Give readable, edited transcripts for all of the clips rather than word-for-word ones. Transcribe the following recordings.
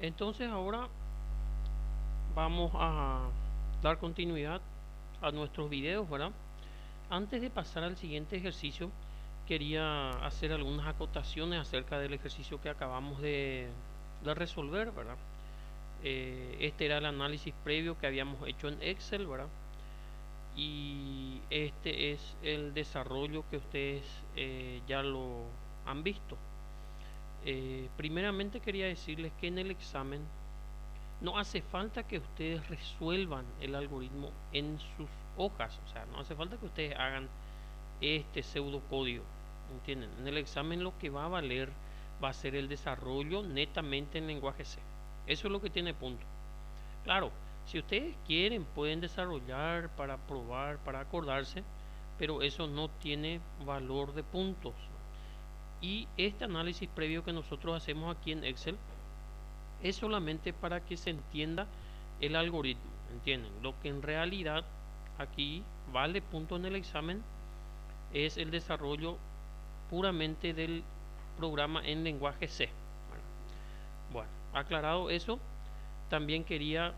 Entonces ahora vamos a dar continuidad a nuestros videos, ¿verdad? Antes de pasar al siguiente ejercicio, quería hacer algunas acotaciones acerca del ejercicio que acabamos de resolver, ¿verdad? Este era el análisis previo que habíamos hecho en Excel, ¿verdad? Y este es el desarrollo que ustedes ya lo han visto. Primeramente quería decirles que en el examen no hace falta que ustedes resuelvan el algoritmo en sus hojas, o sea, no hace falta que ustedes hagan este pseudocódigo, ¿entienden? En el examen lo que va a valer va a ser el desarrollo netamente en lenguaje C. Eso es lo que tiene punto. Claro, si ustedes quieren pueden desarrollar para probar, para acordarse, pero eso no tiene valor de puntos. Y este análisis previo que nosotros hacemos aquí en Excel es solamente para que se entienda el algoritmo, ¿entienden? Lo que en realidad aquí vale punto en el examen es el desarrollo puramente del programa en lenguaje C. Bueno, aclarado eso, también quería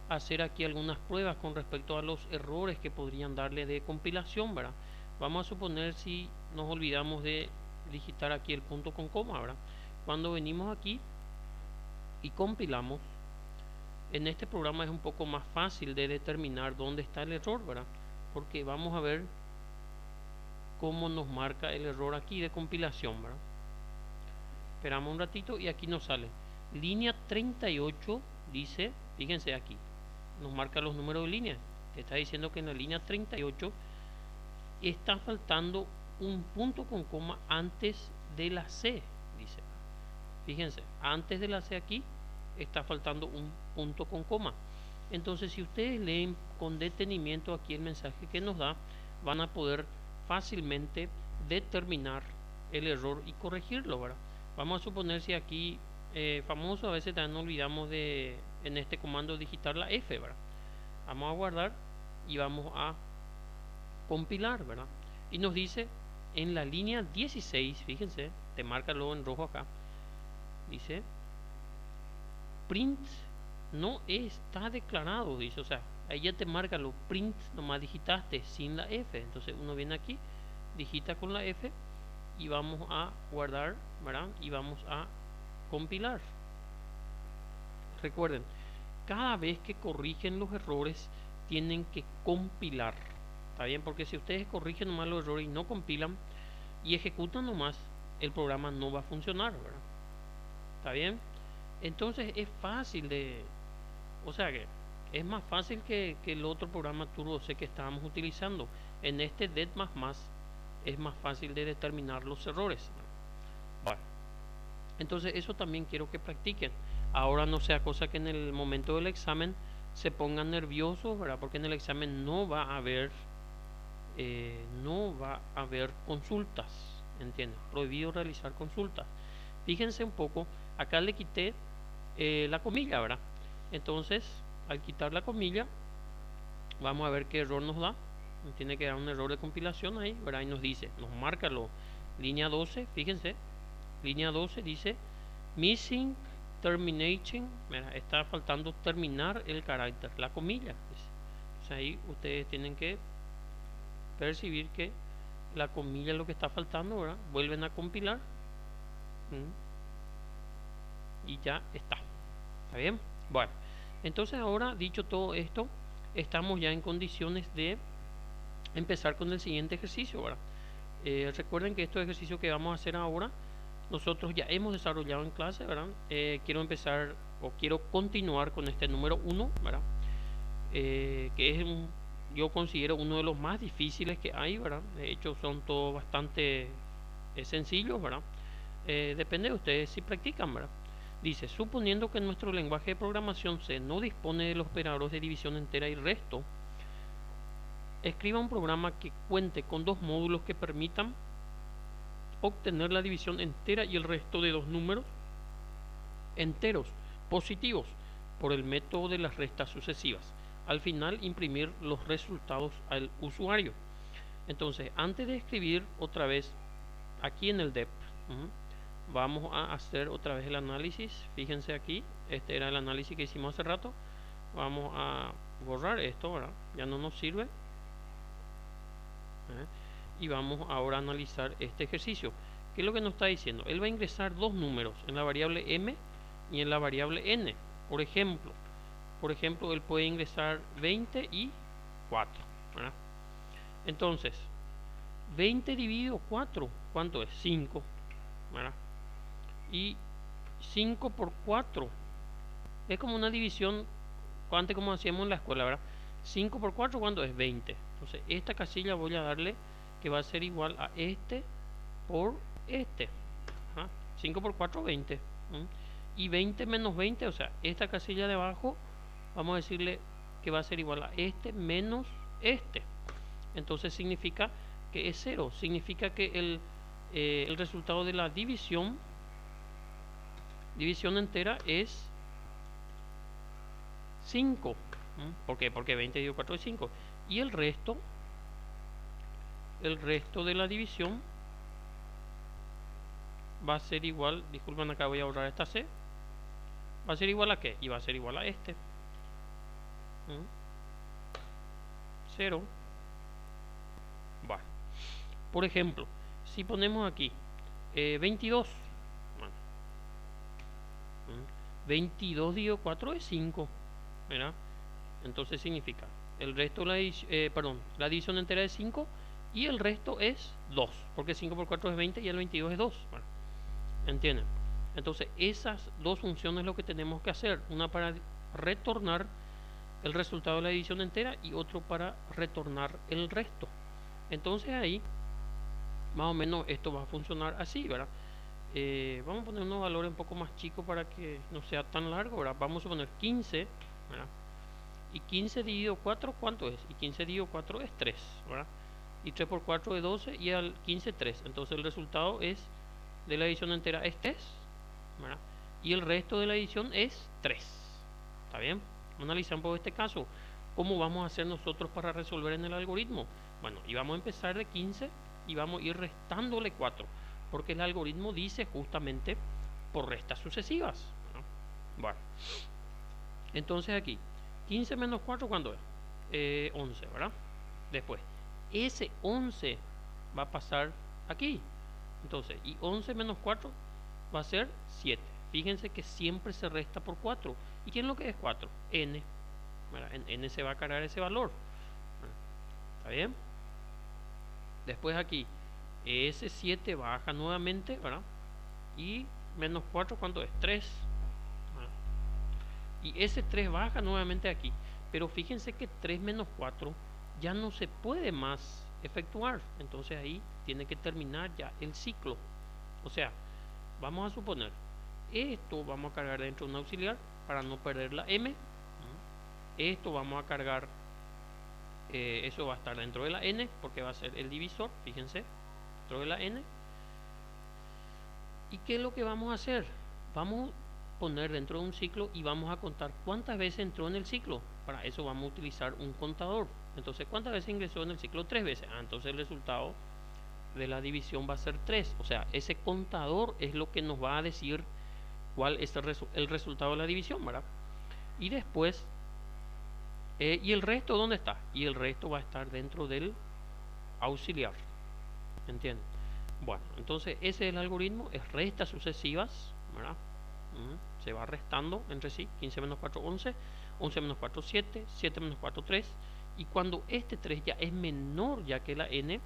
hacer aquí algunas pruebas con respecto a los errores que podrían darle de compilación, ¿verdad? Vamos a suponer si nos olvidamos de digitar aquí el punto con coma, ¿verdad? Cuando venimos aquí y compilamos, en este programa es un poco más fácil de determinar dónde está el error, ¿verdad? Porque vamos a ver cómo nos marca el error aquí de compilación, ¿verdad? Esperamos un ratito y aquí nos sale línea 38, dice, fíjense aquí, nos marca los números de línea. Está diciendo que en la línea 38 está faltando un punto con coma antes de la C, dice. Fíjense, antes de la C aquí está faltando un punto con coma. Entonces, si ustedes leen con detenimiento aquí el mensaje que nos da, van a poder fácilmente determinar el error y corregirlo, ¿verdad? Vamos a suponer si aquí, famoso, a veces también olvidamos de, en este comando, digitar la F, ¿verdad? Vamos a guardar y vamos a compilar, ¿verdad? Y nos dice en la línea 16, fíjense, te marca luego en rojo acá, dice print no está declarado, dice, o sea, ahí ya te marca lo print, nomás digitaste sin la F. Entonces uno viene aquí, digita con la F y vamos a guardar, ¿verdad? Y vamos a compilar. Recuerden, cada vez que corrigen los errores tienen que compilar, ¿está bien? Porque si ustedes corrigen nomás los errores y no compilan y ejecutan nomás, el programa no va a funcionar, ¿verdad? ¿Está bien? Entonces es fácil de, o sea que es más fácil que el otro programa Turbo C que estábamos utilizando. En este DET++ es más fácil de determinar los errores. Bueno, entonces eso también quiero que practiquen. Ahora no sea cosa que en el momento del examen se pongan nerviosos, ¿verdad? Porque en el examen no va a haber consultas, ¿entiendes? Prohibido realizar consultas. Fíjense un poco, acá le quité la comilla, ¿verdad? Entonces, al quitar la comilla, vamos a ver qué error nos da. Nos tiene que dar un error de compilación ahí, ¿verdad? Y nos dice, nos marca línea 12, fíjense, línea 12 dice missing termination, mira, está faltando terminar el carácter, la comilla. Entonces ahí ustedes tienen que percibir que la comilla es lo que está faltando, ¿verdad? Vuelven a compilar y ya está. ¿Está bien? Bueno, entonces ahora dicho todo esto, estamos ya en condiciones de empezar con el siguiente ejercicio, ¿verdad? Recuerden que estos ejercicios que vamos a hacer ahora, nosotros ya hemos desarrollado en clase, ¿verdad? Quiero empezar o quiero continuar con este número 1, ¿verdad? Que es yo considero uno de los más difíciles que hay, ¿verdad? De hecho son todos bastante sencillos, ¿verdad? Depende de ustedes si practican, ¿verdad? Dice, suponiendo que nuestro lenguaje de programación C no dispone de los operadores de división entera y resto, escriba un programa que cuente con dos módulos que permitan obtener la división entera y el resto de dos números enteros positivos por el método de las restas sucesivas. Al final imprimir los resultados al usuario. Entonces, antes de escribir otra vez aquí en el dep, Vamos a hacer otra vez el análisis. Fíjense aquí, este era el análisis que hicimos hace rato. Vamos a borrar esto, ¿verdad? Ya no nos sirve. Y vamos ahora a analizar este ejercicio. ¿Qué es lo que nos está diciendo? Él va a ingresar dos números en la variable m y en la variable n. Por ejemplo, él puede ingresar 20 y 4, ¿verdad? Entonces, 20 dividido 4, ¿cuánto es? 5, ¿verdad? Y 5 por 4 es como una división, antes como hacíamos en la escuela, ¿verdad? 5 por 4, ¿cuánto es? 20. Entonces, esta casilla voy a darle que va a ser igual a este por este. ¿Ah? 5 por 4, 20. Y 20 menos 20, o sea, esta casilla de abajo, vamos a decirle que va a ser igual a este menos este. Entonces significa que es 0. Significa que el resultado de la división entera es 5. ¿Por qué? Porque 20 dividido 4 es 5. Y el resto de la división va a ser igual, disculpen, acá voy a borrar esta C. ¿Va a ser igual a qué? Y va a ser igual a este. 0. Bueno, por ejemplo, si ponemos aquí 22, bueno, 22 dividido 4 es 5, ¿verdad? Entonces significa el resto de la división entera es 5 y el resto es 2, porque 5 por 4 es 20 y el 22 es 2. Bueno, ¿entienden? Entonces esas dos funciones es lo que tenemos que hacer, una para retornar el resultado de la división entera y otro para retornar el resto. Entonces ahí más o menos esto va a funcionar así, ¿verdad? Vamos a poner unos valores un poco más chicos para que no sea tan largo, ¿verdad? Vamos a poner 15, ¿verdad? Y 15 dividido 4, ¿cuánto es? Y 15 dividido 4 es 3, ¿verdad? Y 3 por 4 es 12 y al 15 3. Entonces el resultado es de la división entera es 3, ¿verdad? Y el resto de la división es 3. ¿Está bien? Analizamos por este caso. ¿Cómo vamos a hacer nosotros para resolver en el algoritmo? Bueno, y vamos a empezar de 15 y vamos a ir restándole 4, porque el algoritmo dice justamente por restas sucesivas, ¿no? Bueno, entonces aquí 15 menos 4, ¿cuánto es? 11, ¿verdad? Después, ese 11 va a pasar aquí. Entonces, y 11 menos 4 va a ser 7. Fíjense que siempre se resta por 4. ¿Y qué es lo que es 4? N. ¿Verdad? En N se va a cargar ese valor. ¿Está bien? Después aquí, ese 7 baja nuevamente, ¿verdad? Y menos 4, ¿cuánto es? 3. Y ese 3 baja nuevamente aquí. Pero fíjense que 3 menos 4 ya no se puede más efectuar. Entonces ahí tiene que terminar ya el ciclo. O sea, vamos a suponer, esto vamos a cargar dentro de un auxiliar para no perder la M. Esto vamos a cargar, eso va a estar dentro de la N, porque va a ser el divisor, fíjense, dentro de la N. ¿Y qué es lo que vamos a hacer? Vamos a poner dentro de un ciclo y vamos a contar cuántas veces entró en el ciclo. Para eso vamos a utilizar un contador. Entonces, ¿cuántas veces ingresó en el ciclo? 3 veces. Entonces el resultado de la división va a ser 3. O sea, ese contador es lo que nos va a decir cuál es el resultado de la división, ¿verdad? Y después, ¿y el resto dónde está? Y el resto va a estar dentro del auxiliar. ¿Entienden? Bueno, entonces ese es el algoritmo, es restas sucesivas, ¿verdad? Se va restando entre sí, 15 menos 4, 11, 11 menos 4, 7, 7 menos 4, 3, y cuando este 3 ya es menor ya que la n,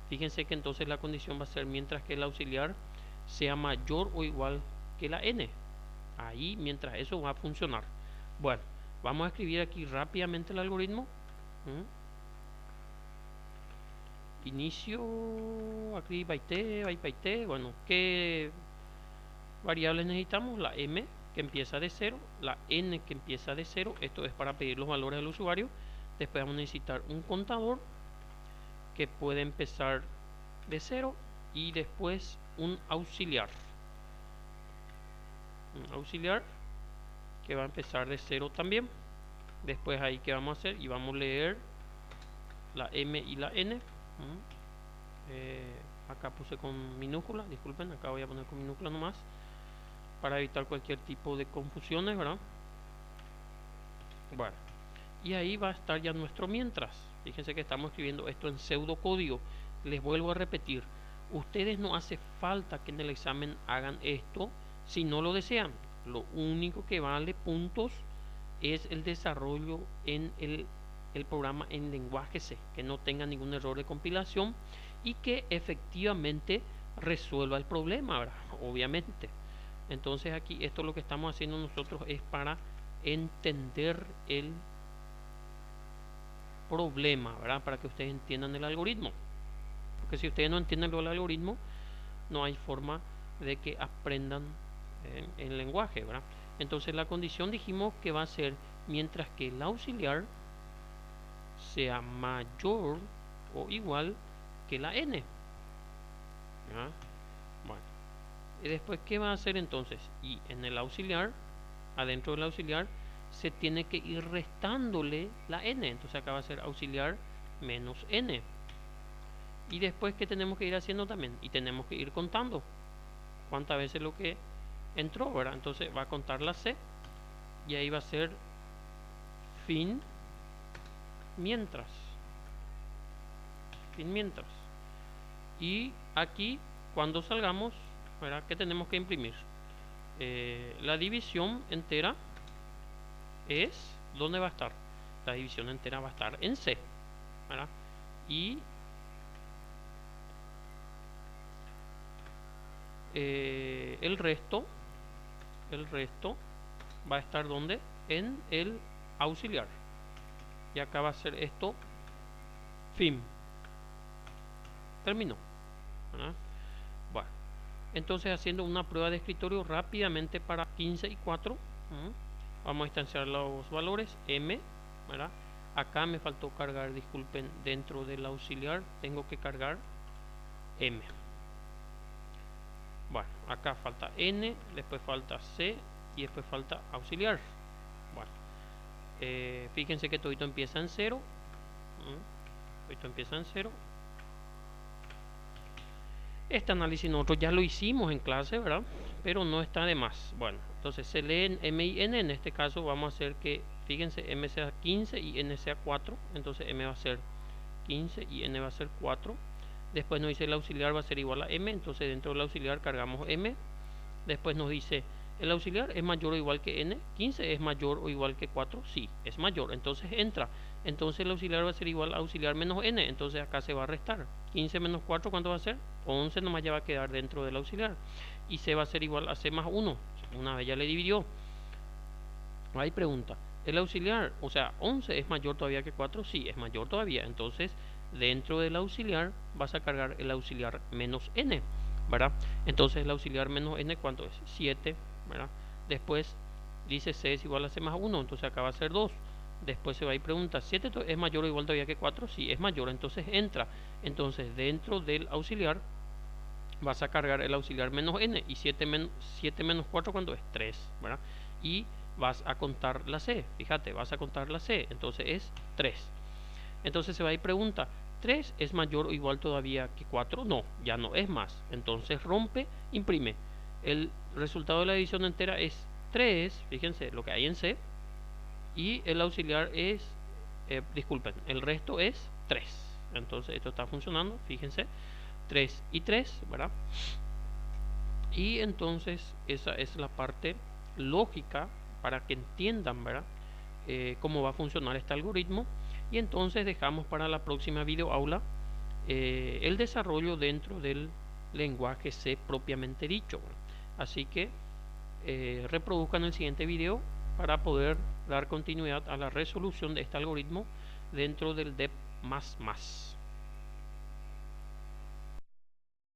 fíjense que entonces la condición va a ser mientras que el auxiliar sea mayor o igual que la n. Ahí, mientras eso va a funcionar. Bueno, vamos a escribir aquí rápidamente el algoritmo. Inicio, aquí byte, bueno, ¿qué variables necesitamos? La m que empieza de 0, la n que empieza de 0, esto es para pedir los valores al usuario. Después vamos a necesitar un contador que puede empezar de 0 y después un auxiliar que va a empezar de 0 también. Después ahí que vamos a hacer, y vamos a leer la m y la n. Acá puse con minúscula, disculpen, acá voy a poner con minúscula nomás para evitar cualquier tipo de confusiones, ¿verdad? Bueno, y ahí va a estar ya nuestro mientras. Fíjense que estamos escribiendo esto en pseudocódigo. Les vuelvo a repetir, ustedes no hace falta que en el examen hagan esto si no lo desean. Lo único que vale puntos es el desarrollo en el programa en lenguaje C, que no tenga ningún error de compilación y que efectivamente resuelva el problema, ¿verdad? Obviamente. Entonces aquí esto lo que estamos haciendo nosotros es para entender el problema, ¿verdad? Para que ustedes entiendan el algoritmo. Porque si ustedes no entienden el algoritmo, no hay forma de que aprendan el lenguaje, ¿verdad? Entonces la condición dijimos que va a ser mientras que el auxiliar sea mayor o igual que la n. ¿Ya? Bueno, y después ¿qué va a hacer entonces? Y en el auxiliar, adentro del auxiliar, se tiene que ir restándole la n. Entonces acá va a ser auxiliar menos n. Y después ¿qué tenemos que ir haciendo también? Y tenemos que ir contando cuántas veces lo que entró, ¿verdad? Entonces va a contar la c y ahí va a ser fin mientras. Fin mientras. Y aquí cuando salgamos, ¿verdad? ¿Qué tenemos que imprimir? La división entera es, ¿dónde va a estar? La división entera va a estar en C, ¿verdad? Y el resto va a estar ¿dónde? En el auxiliar. Y acá va a ser esto fin. Terminó, ¿verdad? Bueno, entonces haciendo una prueba de escritorio rápidamente para 15 y 4, vamos a instanciar los valores m, ¿verdad? Acá me faltó cargar, disculpen, dentro del auxiliar tengo que cargar m. Bueno, acá falta n, después falta c y después falta auxiliar. Bueno, fíjense que todito empieza en 0. Todito empieza en 0. Este análisis nosotros ya lo hicimos en clase, ¿verdad? Pero no está de más. Bueno, entonces se leen m y n. En este caso vamos a hacer que, fíjense, m sea 15 y n sea 4. Entonces m va a ser 15 y n va a ser 4. Después nos dice el auxiliar va a ser igual a m. Entonces dentro del auxiliar cargamos m. Después nos dice el auxiliar es mayor o igual que n. 15 es mayor o igual que 4. Sí, es mayor. Entonces entra. Entonces el auxiliar va a ser igual a auxiliar menos n. Entonces acá se va a restar. 15 menos 4, ¿cuánto va a ser? 11 nomás ya va a quedar dentro del auxiliar. Y c va a ser igual a c más 1. Una vez ya le dividió. Ahí pregunta. El auxiliar, o sea, 11 es mayor todavía que 4. Sí, es mayor todavía. Entonces dentro del auxiliar vas a cargar el auxiliar menos n, ¿verdad? Entonces el auxiliar menos n, ¿cuánto es? 7, ¿verdad? Después dice c es igual a c más 1, entonces acá va a ser 2. Después se va y pregunta, 7 es mayor o igual todavía que 4, sí, es mayor, entonces entra. Entonces dentro del auxiliar vas a cargar el auxiliar menos n, y 7 menos 4, ¿cuánto es? 3, ¿verdad? Y vas a contar la c, fíjate, vas a contar la c, entonces es 3. Entonces se va y pregunta, ¿3 es mayor o igual todavía que 4? No, ya no es más. Entonces rompe, imprime. El resultado de la división entera es 3, fíjense lo que hay en C. Y el auxiliar es, disculpen, el resto es 3. Entonces esto está funcionando, fíjense, 3 y 3, ¿verdad? Y entonces esa es la parte lógica para que entiendan, ¿verdad? Cómo va a funcionar este algoritmo. Y entonces dejamos para la próxima video aula el desarrollo dentro del lenguaje C propiamente dicho. Así que reproduzcan el siguiente video para poder dar continuidad a la resolución de este algoritmo dentro del DEP++.